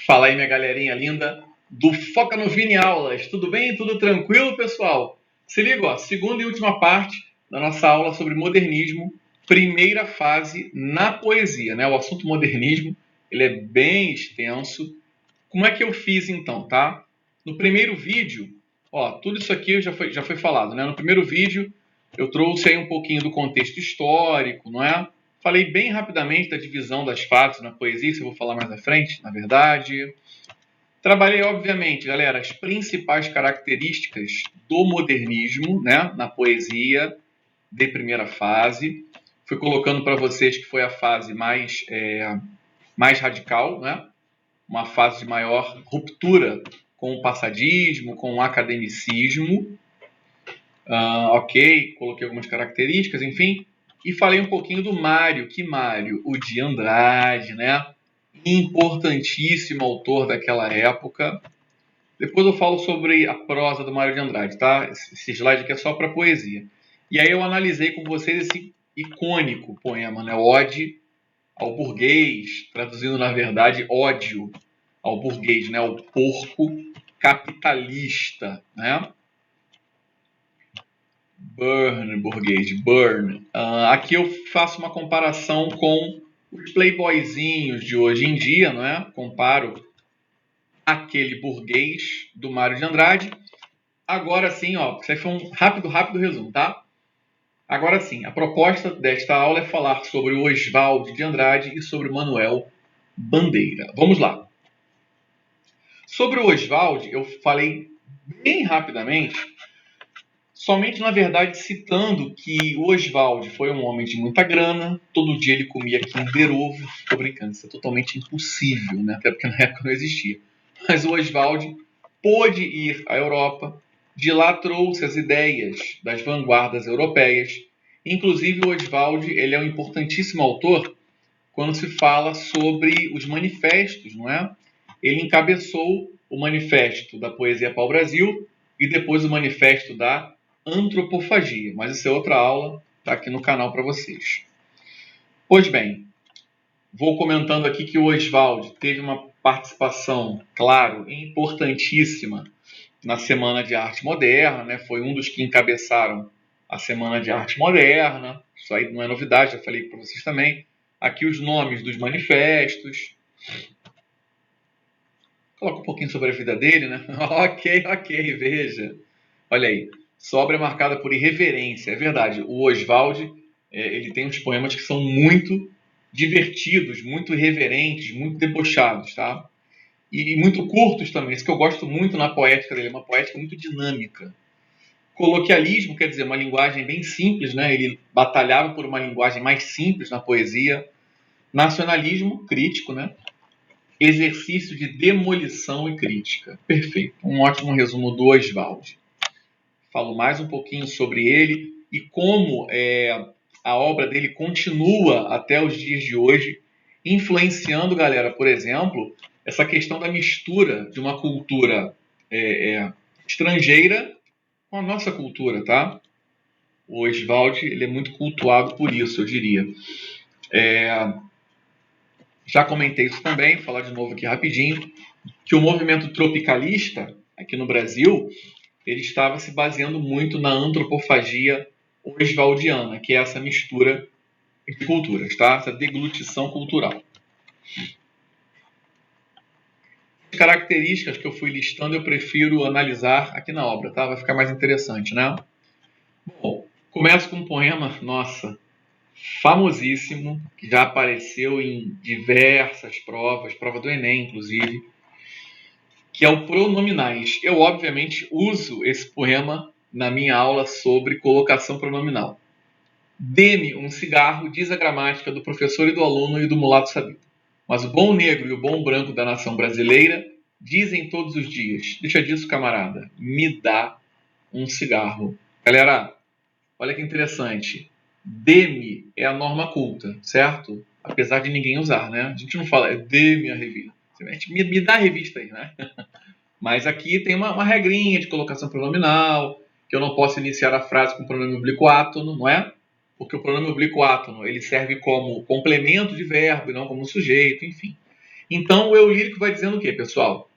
Fala aí, minha galerinha linda do Foca no Vini Aulas. Tudo bem? Tudo tranquilo, pessoal? Se liga, ó, segunda e última parte da nossa aula sobre modernismo, primeira fase na poesia, né? O assunto modernismo, ele é bem extenso. Como é que eu fiz então, tá? No primeiro vídeo, ó, tudo isso aqui já foi falado, né? No primeiro vídeo, eu trouxe aí um pouquinho do contexto histórico, não é? Falei bem rapidamente da divisão das fases na poesia, isso eu vou falar mais à frente, na verdade. Trabalhei, obviamente, galera, as principais características do modernismo, né, na poesia de primeira fase. Fui colocando para vocês que foi a fase mais radical, né? Uma fase de maior ruptura com o passadismo, com o academicismo. Ok, coloquei algumas características, enfim. E falei um pouquinho do Mário. Que Mário? O de Andrade, né? Importantíssimo autor daquela época. Depois eu falo sobre a prosa do Mário de Andrade, tá? Esse slide aqui é só para poesia. E aí eu analisei com vocês esse icônico poema, né? Ode ao burguês, traduzindo na verdade ódio ao burguês, né? Ao porco capitalista, né? Burn, burguês, burn. Aqui eu faço uma comparação com os playboyzinhos de hoje em dia, não é? Comparo aquele burguês do Mário de Andrade. Agora sim, ó, isso aí foi um rápido resumo, tá? Agora sim, a proposta desta aula é falar sobre o Oswald de Andrade e sobre o Manuel Bandeira. Vamos lá. Sobre o Oswald, eu falei bem rapidamente, somente na verdade citando que o Oswald foi um homem de muita grana, todo dia ele comia Kinder Ovo. Tô brincando, isso é totalmente impossível, né? Até porque na época não existia. Mas o Oswald pôde ir à Europa, de lá trouxe as ideias das vanguardas europeias. Inclusive o Oswald, ele é um importantíssimo autor quando se fala sobre os manifestos, não é? Ele encabeçou o manifesto da poesia pau-brasil e depois o manifesto da antropofagia. Mas isso é outra aula, está aqui no canal para vocês. Pois bem, vou comentando aqui que o Oswald teve uma participação, claro, importantíssima na Semana de Arte Moderna, né? Foi um dos que encabeçaram a Semana de Arte Moderna. Isso aí não é novidade, já falei para vocês também. Aqui os nomes dos manifestos. Coloca um pouquinho sobre a vida dele, né? ok, veja. Olha aí, sua obra é marcada por irreverência. É verdade, o Oswald, ele tem uns poemas que são muito divertidos, muito irreverentes, muito debochados, tá? E muito curtos também, isso que eu gosto muito na poética dele, é uma poética muito dinâmica. Coloquialismo quer dizer uma linguagem bem simples, né? Ele batalhava por uma linguagem mais simples na poesia. Nacionalismo crítico, né? Exercício de demolição e crítica. Perfeito. Um ótimo resumo do Oswald. Falo mais um pouquinho sobre ele e como a obra dele continua até os dias de hoje, influenciando, galera, por exemplo, essa questão da mistura de uma cultura estrangeira com a nossa cultura, tá? O Oswald, ele é muito cultuado por isso, eu diria. Já comentei isso também, vou falar de novo aqui rapidinho, que o movimento tropicalista, aqui no Brasil, ele estava se baseando muito na antropofagia oswaldiana, que é essa mistura de culturas, tá? Essa deglutição cultural. As características que eu fui listando, eu prefiro analisar aqui na obra, tá? Vai ficar mais interessante, né? Bom, começo com um poema, nossa, famosíssimo, que já apareceu em diversas provas, prova do Enem, inclusive, que é o Pronominais. Eu, obviamente, uso esse poema na minha aula sobre colocação pronominal. Dê-me um cigarro, diz a gramática do professor e do aluno e do mulato sabido. Mas o bom negro e o bom branco da nação brasileira dizem todos os dias, deixa disso, camarada, me dá um cigarro. Galera, olha que interessante. Dê-me é a norma culta, certo? Apesar de ninguém usar, né? A gente não fala, dê-me a revista. Me dá a revista aí, né? Mas aqui tem uma regrinha de colocação pronominal, que eu não posso iniciar a frase com pronome oblíquo átono, não é? Porque o pronome oblíquo átono ele serve como complemento de verbo e não como sujeito, enfim. Então, o eu lírico vai dizendo o quê, pessoal?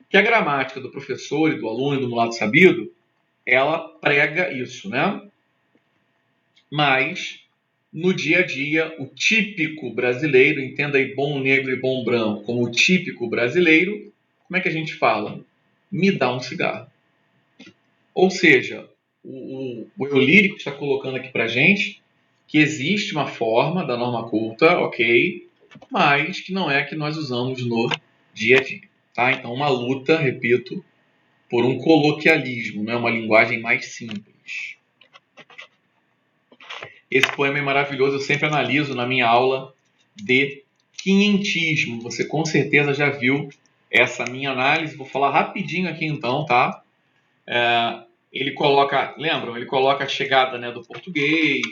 Que a gramática do professor e do aluno e do mulato sabido, ela prega isso, né? Mas, no dia a dia, o típico brasileiro, entenda aí bom negro e bom branco como o típico brasileiro, como é que a gente fala? Me dá um cigarro. Ou seja, o eu lírico está colocando aqui pra gente que existe uma forma da norma culta, ok, mas que não é a que nós usamos no dia a dia. Tá? Então, uma luta, repito, por um coloquialismo, né? Uma linguagem mais simples. Esse poema é maravilhoso, eu sempre analiso na minha aula de quinhentismo. Você com certeza já viu essa minha análise. Vou falar rapidinho aqui então, tá? Ele coloca, lembram? Ele coloca a chegada, né, do português,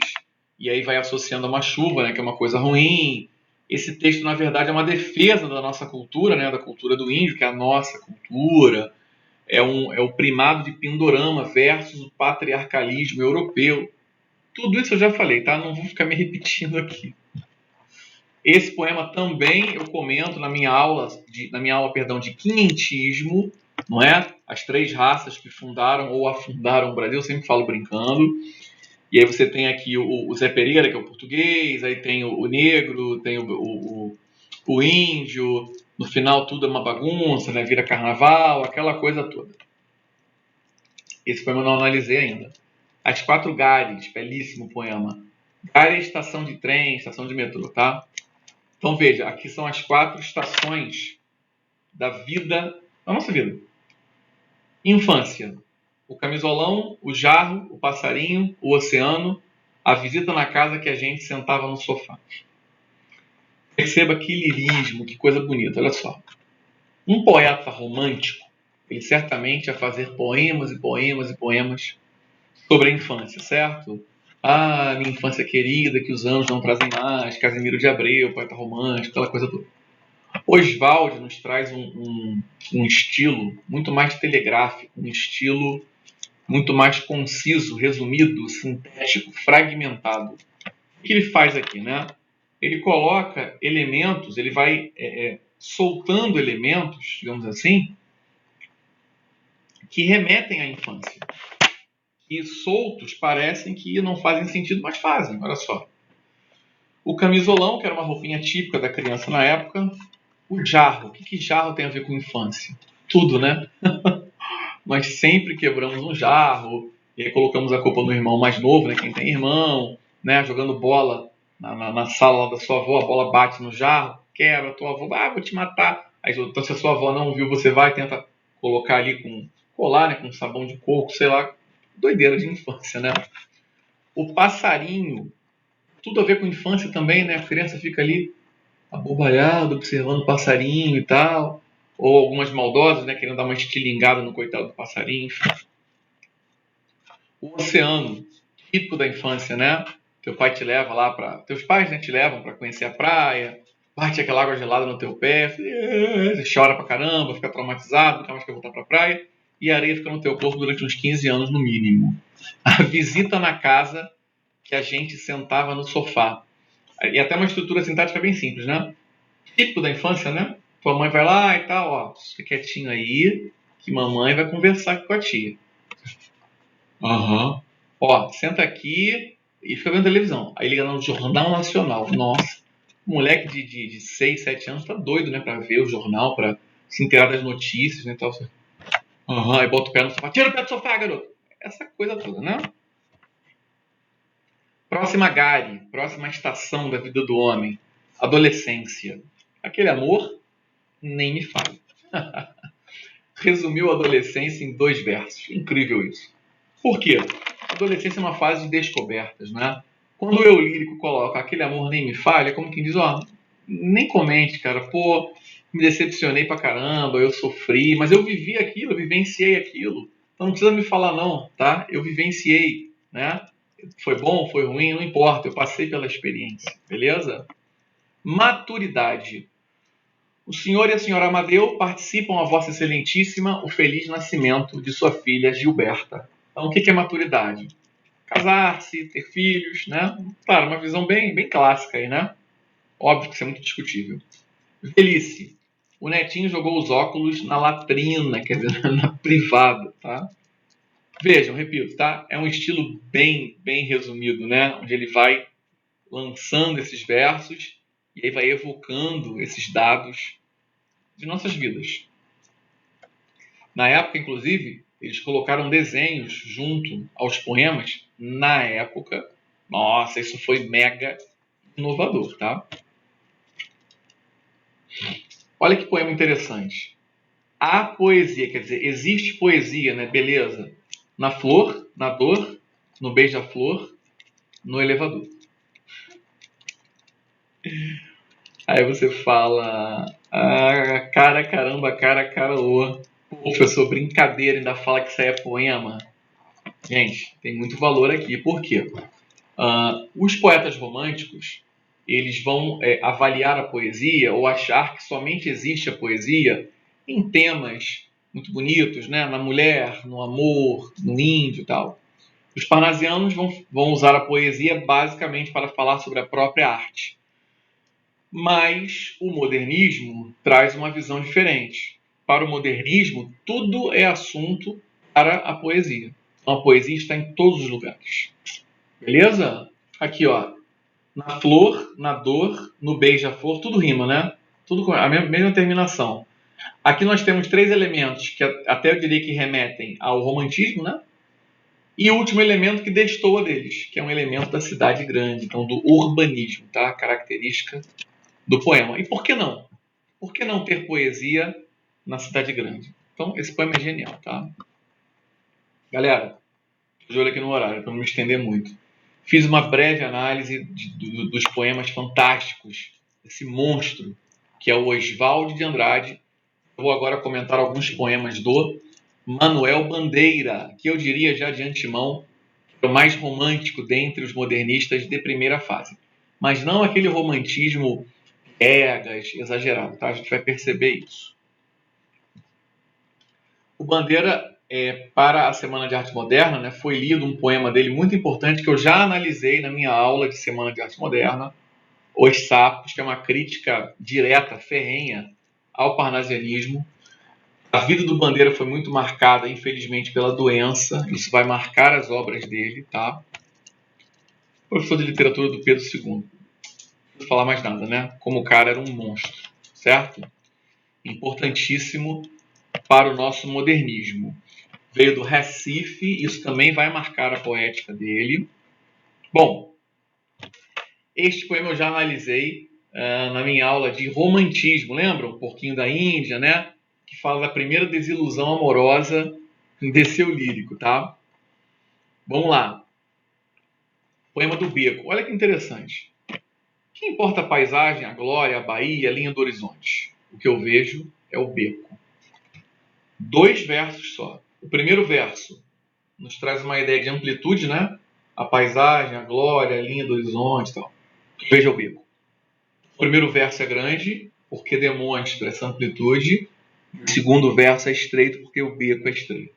e aí vai associando a uma chuva, né, que é uma coisa ruim. Esse texto, na verdade, é uma defesa da nossa cultura, né, da cultura do índio, que é a nossa cultura. É o primado de Pindorama versus o patriarcalismo europeu. Tudo isso eu já falei, tá? Não vou ficar me repetindo aqui. Esse poema também eu comento na minha aula, de quinhentismo, não é? As três raças que fundaram ou afundaram o Brasil, eu sempre falo brincando. E aí você tem aqui o Zé Pereira, que é o português, aí tem o negro, tem o índio, no final tudo é uma bagunça, né? Vira carnaval, aquela coisa toda. Esse poema eu não analisei ainda. As Quatro Gares, belíssimo poema. Gare é estação de trem, estação de metrô, tá? Então veja, aqui são as 4 estações da vida, da nossa vida. Infância. O camisolão, o jarro, o passarinho, o oceano, a visita na casa que a gente sentava no sofá. Perceba que lirismo, que coisa bonita, olha só. Um poeta romântico, ele certamente ia fazer poemas e poemas e poemas sobre a infância, certo? Ah, minha infância querida, que os anos não trazem mais, Casimiro de Abreu, poeta romântico, aquela coisa toda. Oswald nos traz um estilo muito mais telegráfico, um estilo muito mais conciso, resumido, sintético, fragmentado. O que ele faz aqui, né? Ele coloca elementos, ele vai soltando elementos, digamos assim, que remetem à infância. E soltos parecem que não fazem sentido, mas fazem, olha só. O camisolão, que era uma roupinha típica da criança na época. O jarro, o que jarro tem a ver com infância? Tudo, né? Nós sempre quebramos um jarro, e aí colocamos a culpa no irmão mais novo, né? Quem tem irmão, né? Jogando bola na sala da sua avó, a bola bate no jarro, quebra, tua avó, vou te matar. Aí, então, se a sua avó não viu, você vai e tenta colocar ali colar, né? Com sabão de coco, sei lá. Doideira de infância, né? O passarinho, tudo a ver com infância também, né? A criança fica ali abobalhado, observando o passarinho e tal. Ou algumas maldosas, né? Querendo dar uma estilingada no coitado do passarinho. O oceano, típico da infância, né? Teu pai te leva lá para... Teus pais, né, te levam para conhecer a praia, bate aquela água gelada no teu pé, você chora pra caramba, fica traumatizado, nunca mais quer voltar pra praia, e a areia fica no teu corpo durante uns 15 anos no mínimo. A visita na casa que a gente sentava no sofá. E até uma estrutura sintática bem simples, né? Típico da infância, né? Tua mãe vai lá e tal, ó, fica quietinho aí, que mamãe vai conversar com a tia. Aham. Ó, senta aqui e fica vendo televisão. Aí liga no Jornal Nacional. Nossa, moleque de 6, 7 anos tá doido, né? Pra ver o jornal, pra se inteirar das notícias, né? Tal. Aham, aí bota o pé no sofá. Tira o pé do sofá, garoto! Essa coisa toda, né? Próxima Gare, próxima estação da vida do homem. Adolescência. Aquele amor, nem me fale. Resumiu a adolescência em 2 versos. Incrível isso. Por quê? A adolescência é uma fase de descobertas, né? Quando o eu lírico coloca aquele amor nem me fale, é como quem diz, ó, nem comente, cara, pô, me decepcionei pra caramba, eu sofri, mas eu vivi aquilo, eu vivenciei aquilo. Então não precisa me falar não, tá? Eu vivenciei, né? Foi bom, foi ruim, não importa, eu passei pela experiência, beleza? Maturidade. O senhor e a senhora Amadeu participam a Vossa Excelentíssima o feliz nascimento de sua filha Gilberta. Então, o que é maturidade? Casar-se, ter filhos, né? Claro, uma visão bem clássica aí, né? Óbvio que isso é muito discutível. Velhice. o netinho jogou os óculos na latrina, quer dizer, na privada, tá? Vejam, repito, tá? É um estilo bem resumido, né? Onde ele vai lançando esses versos e aí vai evocando esses dados de nossas vidas. Na época, inclusive, eles colocaram desenhos junto aos poemas. Na época, nossa, isso foi mega inovador, tá? Olha que poema interessante. A poesia, quer dizer, existe poesia, né? Beleza. Na flor, na dor, no beija-flor, no elevador. Aí você fala, caramba, ô. Professor, brincadeira, ainda fala que isso aí é poema. Gente, tem muito valor aqui. Por quê? Os poetas românticos, eles vão avaliar a poesia ou achar que somente existe a poesia em temas muito bonitos, né? Na mulher, no amor, no índio e tal. Os parnasianos vão usar a poesia basicamente para falar sobre a própria arte. Mas o modernismo traz uma visão diferente. Para o modernismo, tudo é assunto para a poesia. Então, a poesia está em todos os lugares. Beleza? Aqui, ó. Na flor, na dor, no beija-flor, tudo rima, né? Tudo com a mesma terminação. Aqui nós temos 3 elementos que até eu diria que remetem ao romantismo, né? E o último elemento que destoa deles, que é um elemento da cidade grande, então do urbanismo, tá? Característica do poema. E por que não? Por que não ter poesia na cidade grande? Então, esse poema é genial, tá? Galera, de olho aqui no horário, para não me estender muito. Fiz uma breve análise dos poemas fantásticos desse monstro, que é o Oswald de Andrade. Eu vou agora comentar alguns poemas do Manuel Bandeira, que eu diria já de antemão é o mais romântico dentre os modernistas de primeira fase. Mas não aquele romantismo exagerado, tá? A gente vai perceber isso. O Bandeira, para a Semana de Arte Moderna, né, foi lido um poema dele muito importante que eu já analisei na minha aula de Semana de Arte Moderna, Os Sapos, que é uma crítica direta, ferrenha, ao parnasianismo. A vida do Bandeira foi muito marcada, infelizmente, pela doença. Isso vai marcar as obras dele, tá? Professor de literatura do Pedro II. Não vou falar mais nada, né? Como o cara era um monstro, certo? Importantíssimo para o nosso modernismo. Veio do Recife, isso também vai marcar a poética dele. Bom, este poema eu já analisei na minha aula de romantismo, lembram? Um pouquinho da Índia, né? Que fala da primeira desilusão amorosa desse eu lírico, tá? Vamos lá. Poema do Beco. Olha que interessante. Que importa a paisagem, a glória, a Bahia, a linha do horizonte? O que eu vejo é o beco. 2 versos só. O primeiro verso nos traz uma ideia de amplitude, né? A paisagem, a glória, a linha do horizonte e tal. Veja o beco. O primeiro verso é grande, porque demonstra essa amplitude. O segundo verso é estreito, porque o beco é estreito.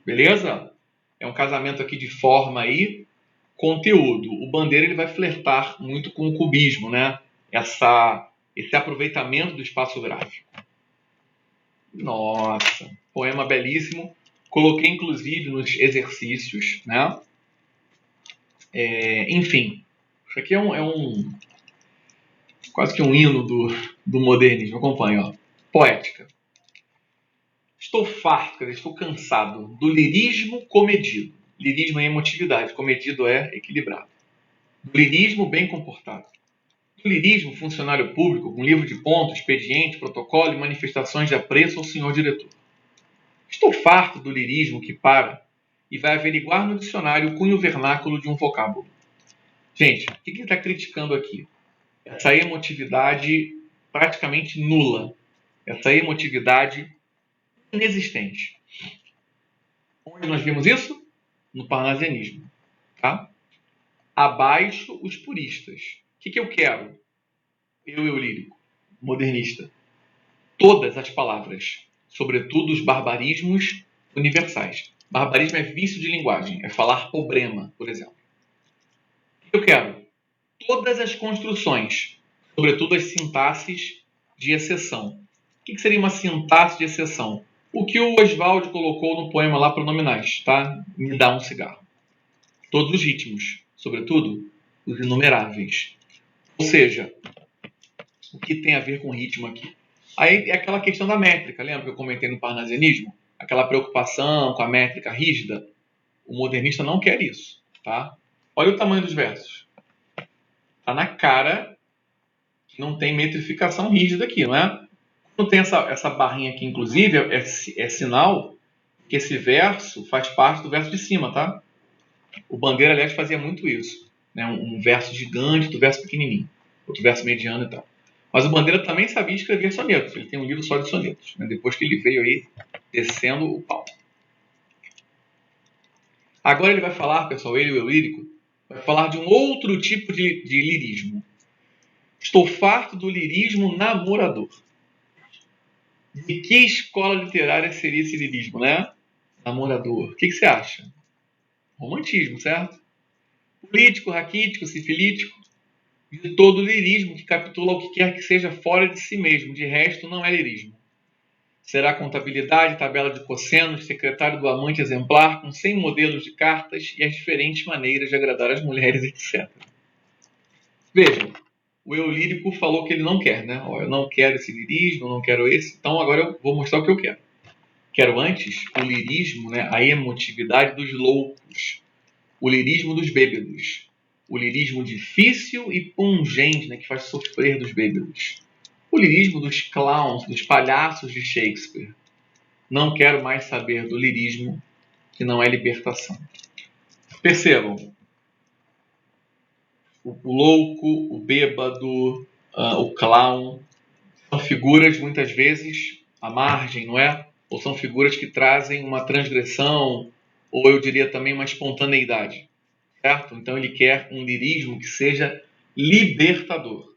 Beleza? É um casamento aqui de forma aí, conteúdo. O Bandeira ele vai flertar muito com o cubismo, né? Esse aproveitamento do espaço gráfico. Nossa, poema belíssimo. Coloquei inclusive nos exercícios, né? Enfim, isso aqui é quase que um hino do modernismo. Acompanhe, ó. Poética. Estou farto, estou cansado do lirismo comedido. Lirismo é emotividade, comedido é equilibrado. Do lirismo bem comportado. Do lirismo funcionário público com livro de ponto, expediente, protocolo e manifestações de apreço ao senhor diretor. Estou farto do lirismo que para e vai averiguar no dicionário o cunho vernáculo de um vocábulo. Gente, o que ele está criticando aqui? Essa emotividade praticamente nula. Essa emotividade inexistente. Onde nós vimos isso? No parnasianismo. Tá? Abaixo os puristas. O que eu quero? Eu lírico, modernista. Todas as palavras, sobretudo os barbarismos universais. Barbarismo é vício de linguagem, é falar problema, por exemplo. O que eu quero? Todas as construções, sobretudo as sintaxes de exceção. que seria uma sintaxe de exceção? O que o Oswald colocou no poema lá, Pronominais, tá? Me dá um cigarro. Todos os ritmos, sobretudo os inumeráveis. Ou seja, o que tem a ver com ritmo aqui? Aí é aquela questão da métrica, lembra que eu comentei no parnasianismo? Aquela preocupação com a métrica rígida. O modernista não quer isso, tá? Olha o tamanho dos versos. Tá na cara que não tem metrificação rígida aqui, não é? Quando tem essa barrinha aqui, inclusive, é sinal que esse verso faz parte do verso de cima, tá? O Bandeira, aliás, fazia muito isso. Né? Um verso gigante, outro verso pequenininho. Outro verso mediano e tal. Mas o Bandeira também sabia escrever sonetos. Ele tem um livro só de sonetos. Né? Depois que ele veio aí descendo o pau. Agora ele vai falar, pessoal, ele, o eu lírico, vai falar de um outro tipo de lirismo. Estou farto do lirismo namorador. De que escola literária seria esse lirismo, né? Namorador. O que você acha? Romantismo, certo? Político, raquítico, sifilítico. De todo lirismo que capitula o que quer que seja fora de si mesmo. De resto, não é lirismo. Será contabilidade, tabela de cossenos, secretário do amante exemplar, com 100 modelos de cartas e as diferentes maneiras de agradar as mulheres, etc. Vejam, o eu lírico falou que ele não quer, né? Ó, eu não quero esse lirismo, eu não quero esse, então agora eu vou mostrar o que eu quero. Quero antes o lirismo, né? A emotividade dos loucos, o lirismo dos bêbados, o lirismo difícil e pungente, né? Que faz sofrer dos bêbados. O lirismo dos clowns, dos palhaços de Shakespeare. Não quero mais saber do lirismo que não é libertação. Percebam, o louco, o bêbado, o clown, são figuras muitas vezes à margem, não é? Ou são figuras que trazem uma transgressão, ou eu diria também uma espontaneidade, certo? Então ele quer um lirismo que seja libertador.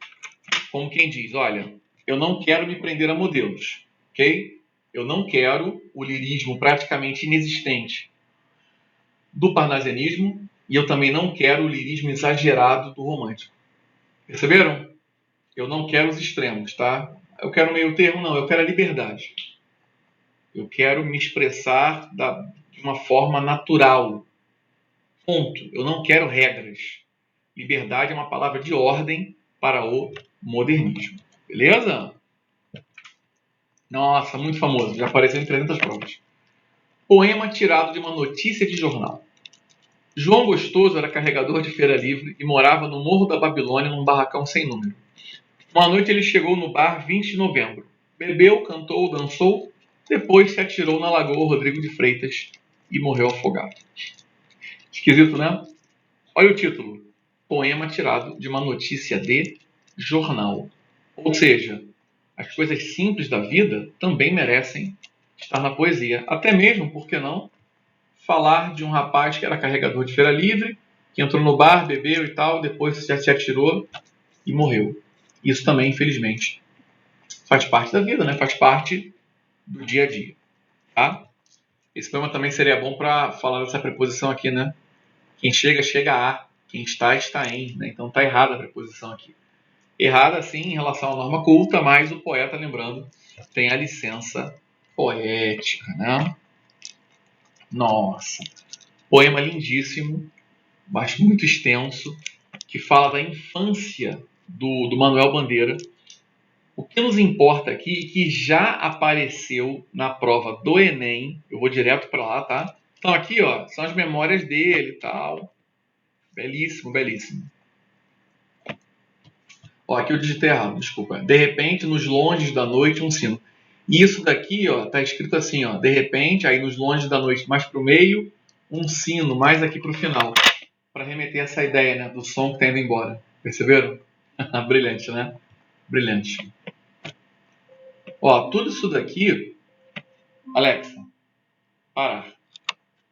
Como quem diz, olha, eu não quero me prender a modelos, ok? Eu não quero o lirismo praticamente inexistente do parnasianismo e eu também não quero o lirismo exagerado do romântico. Perceberam? Eu não quero os extremos, tá? Eu quero meio termo, não. Eu quero a liberdade. Eu quero me expressar de uma forma natural. Ponto. Eu não quero regras. Liberdade é uma palavra de ordem para o modernismo. Beleza? Nossa, muito famoso. Já apareceu em 300 provas. Poema tirado de uma notícia de jornal. João Gostoso era carregador de feira livre e morava no Morro da Babilônia, num barracão sem número. Uma noite ele chegou no bar 20 de novembro. Bebeu, cantou, dançou, depois se atirou na Lagoa Rodrigo de Freitas e morreu afogado. Esquisito, né? Olha o título. Poema tirado de uma notícia de jornal. Ou seja, as coisas simples da vida também merecem estar na poesia. Até mesmo, por que não, falar de um rapaz que era carregador de feira livre, que entrou no bar, bebeu e tal, depois já se atirou e morreu. Isso também, infelizmente, faz parte da vida, né? Faz parte do dia a dia, tá? Esse poema também seria bom para falar dessa preposição aqui, né? Quem chega, chega a. Quem está, está em. Né? Então tá errada a preposição aqui. Errada, sim, em relação à norma culta, mas o poeta, lembrando, tem a licença poética, né? Nossa! Poema lindíssimo, mas muito extenso, que fala da infância do Manuel Bandeira. O que nos importa aqui é que já apareceu na prova do Enem. Eu vou direto para lá, tá? Então aqui, ó, são as memórias dele e tal. Belíssimo, belíssimo. Ó, aqui eu digitei errado, desculpa. De repente, nos longes da noite, um sino. E isso daqui, ó, tá escrito assim, ó. De repente, aí nos longes da noite, mais pro meio, um sino, mais aqui pro final. Para remeter essa ideia, né, do som que tá indo embora. Perceberam? Brilhante, né? Brilhante. Ó, tudo isso daqui... Alexa, parar.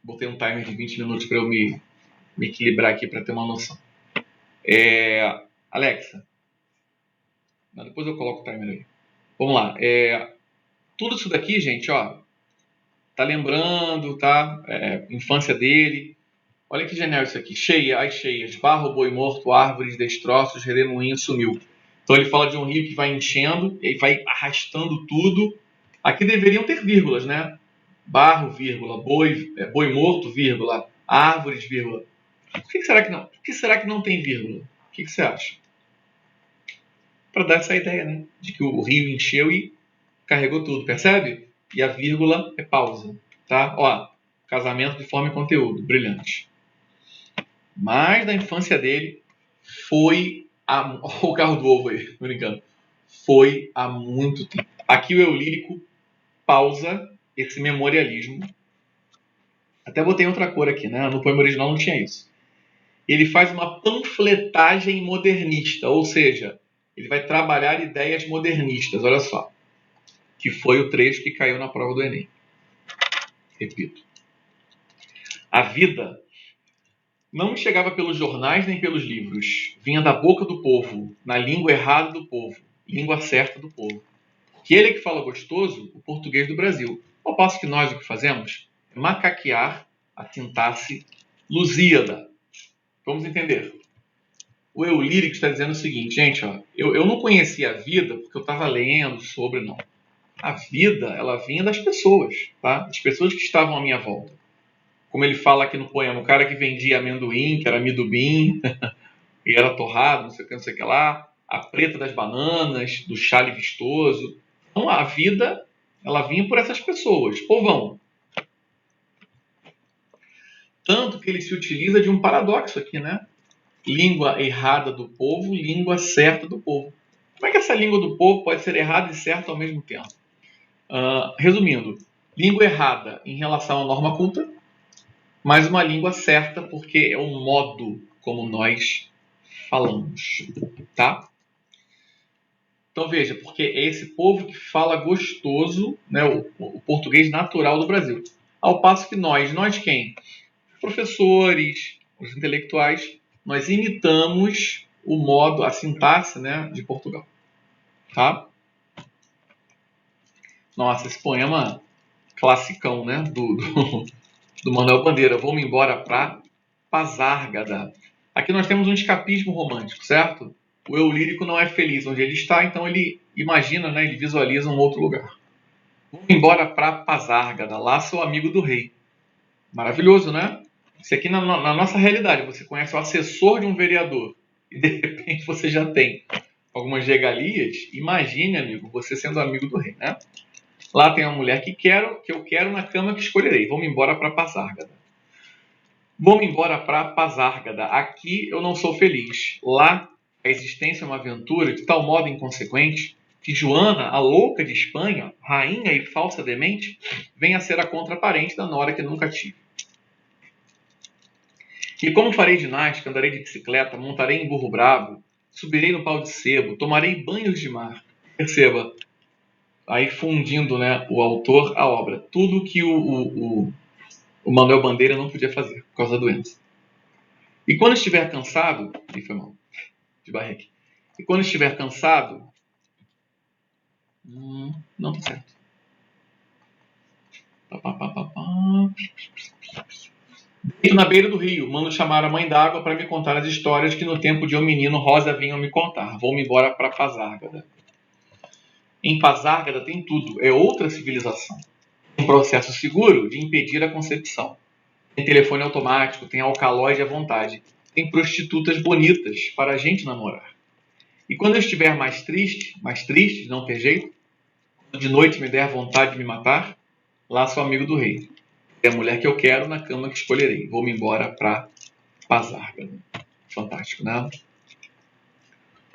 Botei um timer de 20 minutos para eu me equilibrar aqui para ter uma noção. Alexa, depois eu coloco o timer aí. Vamos lá. Tudo isso daqui, gente, ó, tá lembrando, tá? Infância dele. Olha que genial isso aqui. Cheia, as cheias, barro, boi morto, árvores, destroços, redemoinho sumiu. Então ele fala de um rio que vai enchendo e vai arrastando tudo. Aqui deveriam ter vírgulas, né? Barro, vírgula, boi morto, vírgula, árvores, vírgula. Por que será que não? Por que será que não tem vírgula? O que você acha? Para dar essa ideia, né? De que o rio encheu e carregou tudo, percebe? E a vírgula é pausa, tá? Ó, casamento de forma e conteúdo, brilhante. Mas da infância dele foi o carro do ovo aí, brincando. Foi há muito tempo. Aqui o eu lírico pausa esse memorialismo. Até botei outra cor aqui, né? No poema original não tinha isso. Ele faz uma panfletagem modernista, ou seja, ele vai trabalhar ideias modernistas, olha só, que foi o trecho que caiu na prova do Enem. Repito. A vida não me chegava pelos jornais nem pelos livros. Vinha da boca do povo, na língua errada do povo, língua certa do povo. Que ele é que fala gostoso o português do Brasil. Ao passo que nós o que fazemos é macaquear a sintaxe lusíada. Vamos entender. O eu lírico está dizendo o seguinte, gente, ó, eu não conhecia a vida porque eu estava lendo sobre, não. A vida, ela vinha das pessoas, tá? Das pessoas que estavam à minha volta. Como ele fala aqui no poema, o cara que vendia amendoim, que era midubim, e era torrado, não sei o que lá, a preta das bananas, do chale vistoso. Então a vida, ela vinha por essas pessoas, povão. Tanto que ele se utiliza de um paradoxo aqui, né? Língua errada do povo, língua certa do povo. Como é que essa língua do povo pode ser errada e certa ao mesmo tempo? Resumindo, língua errada em relação à norma culta, mas uma língua certa porque é o modo como nós falamos, tá? Então veja, porque é esse povo que fala gostoso, né, o português natural do Brasil. Ao passo que nós quem? Professores, os intelectuais, nós imitamos o modo, a sintaxe, né, de Portugal, tá? Nossa, esse poema classicão, né, do Manuel Bandeira, Vou-me embora pra Pazárgada. Aqui nós temos um escapismo romântico, certo? O eu lírico não é feliz onde ele está, então ele imagina, né, ele visualiza um outro lugar. Vou-me embora pra Pazárgada, lá sou amigo do rei. Maravilhoso, né? Se aqui na nossa realidade você conhece o assessor de um vereador e de repente você já tem algumas regalias, imagine, amigo, você sendo amigo do rei, né? Lá tem uma mulher que eu quero na cama que escolherei. Vou-me embora para Pazárgada. Vou-me embora para Pazárgada. Aqui eu não sou feliz. Lá a existência é uma aventura de tal modo inconsequente que Joana, a louca de Espanha, rainha e falsa demente, vem a ser a contraparente da nora que nunca tive. E como farei ginástica, andarei de bicicleta, montarei em burro bravo, subirei no pau de sebo, tomarei banhos de mar. Perceba, aí fundindo, né, o autor a obra. Tudo que o Manuel Bandeira não podia fazer, por causa da doença. E quando estiver cansado... Ih, foi mal, de barriga. E quando estiver cansado... não tá certo. Deito na beira do rio, mando chamar a mãe d'água para me contar as histórias que no tempo de um menino Rosa vinham me contar. Vou-me embora para Pazárgada. Em Pazárgada tem tudo, é outra civilização. Um processo seguro de impedir a concepção. Tem telefone automático, tem alcaloide à vontade, tem prostitutas bonitas para a gente namorar. E quando eu estiver mais triste, de não ter jeito, quando de noite me der vontade de me matar, lá sou amigo do rei. É a mulher que eu quero na cama que escolherei. Vou-me embora para Pazárgada. Fantástico, né?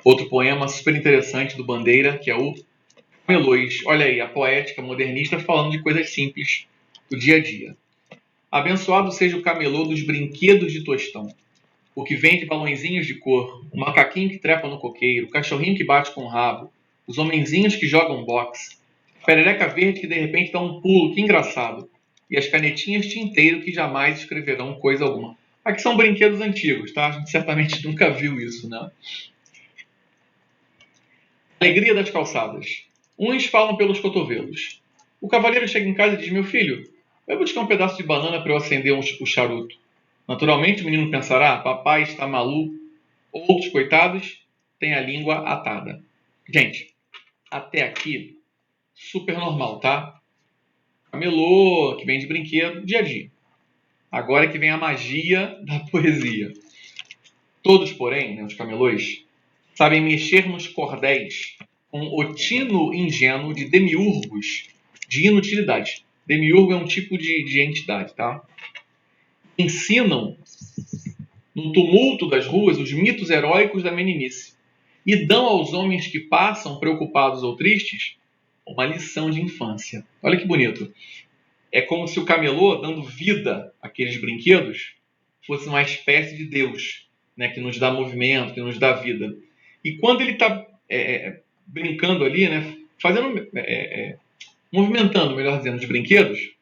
Outro poema super interessante do Bandeira, que é o Camelôs. Olha aí, a poética modernista falando de coisas simples do dia a dia. Abençoado seja o camelô dos brinquedos de Tostão, o que vende balõezinhos de cor, o macaquinho que trepa no coqueiro, o cachorrinho que bate com o rabo, os homenzinhos que jogam boxe, a perereca verde que de repente dá um pulo, que engraçado, e as canetinhas tinteiro que jamais escreverão coisa alguma. Aqui são brinquedos antigos, tá? A gente certamente nunca viu isso, né? Alegria das calçadas. Uns falam pelos cotovelos. O cavalheiro chega em casa e diz, meu filho, vai buscar um pedaço de banana para eu acender o charuto. Naturalmente o menino pensará, papai está maluco. Outros, coitados, tem a língua atada. Gente, até aqui, super normal, tá? Camelô, que vem de brinquedo, dia a dia. Agora que vem a magia da poesia. Todos, porém, né, os camelôs, sabem mexer nos cordéis com o tino ingênuo de demiurgos de inutilidade. Demiurgo é um tipo de entidade, tá? Ensinam, no tumulto das ruas, os mitos heróicos da meninice e dão aos homens que passam, preocupados ou tristes, uma lição de infância. Olha que bonito. É como se o camelô, dando vida àqueles brinquedos, fosse uma espécie de Deus, né, que nos dá movimento, que nos dá vida. E quando ele está brincando ali, né, fazendo, movimentando, melhor dizendo, os brinquedos,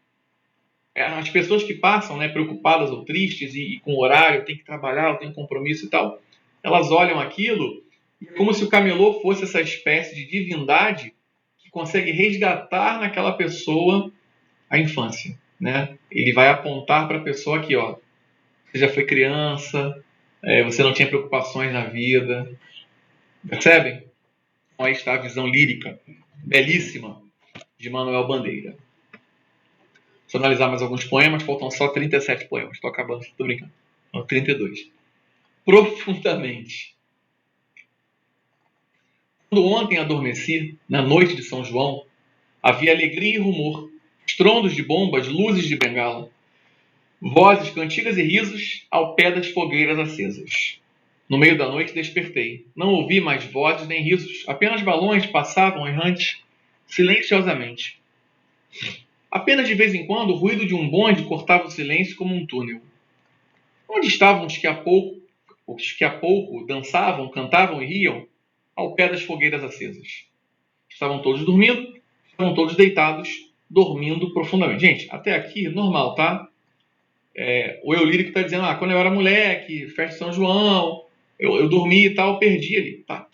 as pessoas que passam, né, preocupadas ou tristes e com horário, tem que trabalhar, tem compromisso e tal, elas olham aquilo e é como se o camelô fosse essa espécie de divindade que consegue resgatar naquela pessoa a infância, né? Ele vai apontar para a pessoa aqui, ó, você já foi criança, você não tinha preocupações na vida, percebem? Então, aí está a visão lírica, belíssima, de Manuel Bandeira. Se eu analisar mais alguns poemas, faltam só 37 poemas. Estou acabando, estou brincando. Não, 32. Profundamente. Quando ontem adormeci, na noite de São João, havia alegria e rumor, estrondos de bombas, luzes de bengala, vozes, cantigas e risos ao pé das fogueiras acesas. No meio da noite despertei. Não ouvi mais vozes nem risos, apenas balões passavam errantes, silenciosamente. Apenas de vez em quando o ruído de um bonde cortava o silêncio como um túnel. Onde estavam os que há pouco dançavam, cantavam e riam ao pé das fogueiras acesas? Estavam todos dormindo, estavam todos deitados, dormindo profundamente. Gente, até aqui, normal, tá? O eu lírico está dizendo, quando eu era moleque, festa de São João, eu dormi e tal, perdi ali. Tá.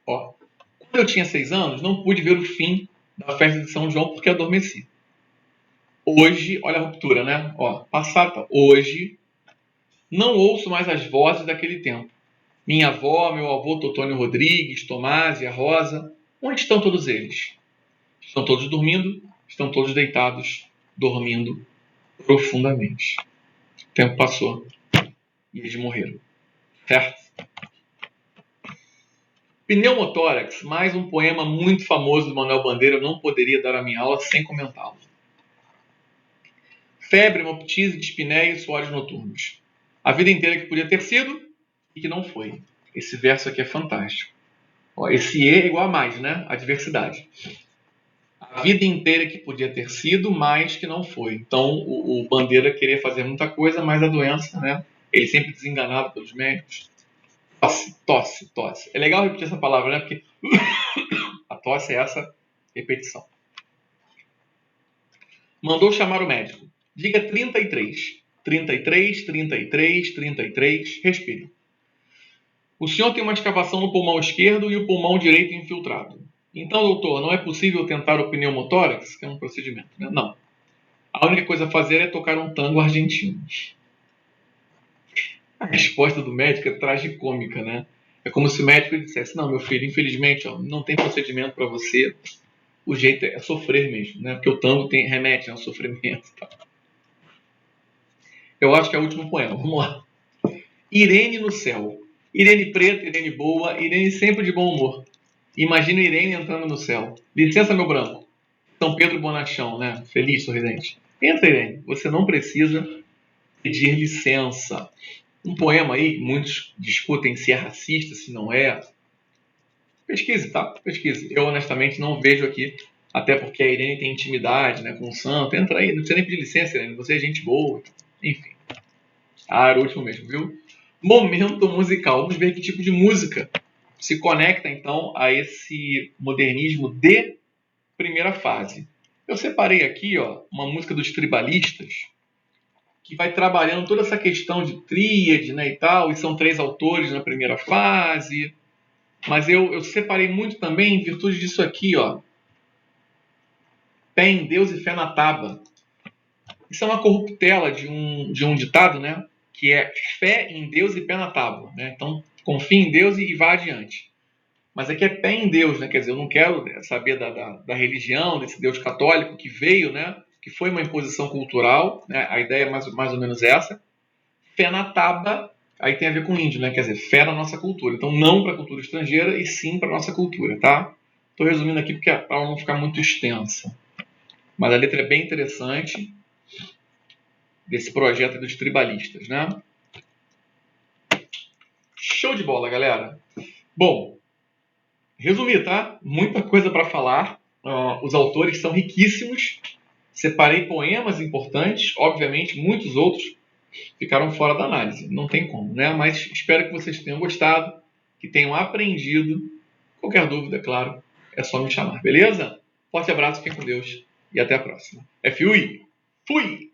Ó, quando eu tinha 6 anos, não pude ver o fim da festa de São João porque adormeci. Hoje, olha a ruptura, né? Ó, passado, tá. Hoje, não ouço mais as vozes daquele tempo. Minha avó, meu avô Totônio Rodrigues, Tomásia, Rosa, onde estão todos eles? Estão todos dormindo, estão todos deitados, dormindo profundamente. O tempo passou e eles morreram. Certo? Pneumotórax, mais um poema muito famoso do Manuel Bandeira, eu não poderia dar a minha aula sem comentá-lo. Febre, hemoptise, dispneia e suores noturnos. A vida inteira que podia ter sido e que não foi. Esse verso aqui é fantástico. Ó, esse E é igual a mais, né? A diversidade. A vida inteira que podia ter sido, mas que não foi. Então, o Bandeira queria fazer muita coisa, mas a doença, né? Ele sempre desenganado pelos médicos. Tosse. É legal repetir essa palavra, né? Porque a tosse é essa repetição. Mandou chamar o médico. Diga 33. 33. Respire. O senhor tem uma escavação no pulmão esquerdo e o pulmão direito infiltrado. Então, doutor, não é possível tentar o pneumotórax, que é um procedimento, né? Não. A única coisa a fazer é tocar um tango argentino. A resposta do médico é tragicômica, né? É como se o médico dissesse, não, meu filho, infelizmente, não tem procedimento para você. O jeito é sofrer mesmo, né? Porque o tango remete ao sofrimento. Tá? Eu acho que é o último poema. Vamos lá. Irene no céu. Irene preta, Irene boa, Irene sempre de bom humor. Imagina Irene entrando no céu. Licença, meu branco. São Pedro Bonachão, né? Feliz, sorridente. Entra, Irene. Você não precisa pedir licença. Um poema aí, muitos discutem se é racista, se não é. Pesquise, tá? Pesquise. Eu, honestamente, não vejo aqui, até porque a Irene tem intimidade, né, com o santo. Entra aí, não precisa nem pedir licença, Irene. Você é gente boa. Enfim. Era o último mesmo, viu? Momento musical. Vamos ver que tipo de música se conecta, então, a esse modernismo de primeira fase. Eu separei aqui, ó, uma música dos tribalistas, que vai trabalhando toda essa questão de tríade, né, e tal, e são 3 autores na primeira fase, mas eu separei muito também em virtude disso aqui, ó, fé em Deus e fé na tábua. Isso é uma corruptela de um ditado, né, que é fé em Deus e pé na tábua, né, então confie em Deus e vá adiante. Mas aqui é pé em Deus, né? Quer dizer, eu não quero saber da religião, desse Deus católico que veio, né? Que foi uma imposição cultural, né? A ideia é mais ou menos essa. Fé na taba, aí tem a ver com índio, né? Quer dizer, fé na nossa cultura. Então, não para a cultura estrangeira e sim para a nossa cultura, tá? Estou resumindo aqui porque para ela não ficar muito extensa. Mas a letra é bem interessante desse projeto dos tribalistas, né? Show de bola, galera! Bom, resumir, tá? Muita coisa para falar. Os autores são riquíssimos. Separei poemas importantes, obviamente, muitos outros ficaram fora da análise. Não tem como, né? Mas espero que vocês tenham gostado, que tenham aprendido. Qualquer dúvida, claro, é só me chamar, beleza? Forte abraço, fiquem com Deus e até a próxima. FUI! Fui!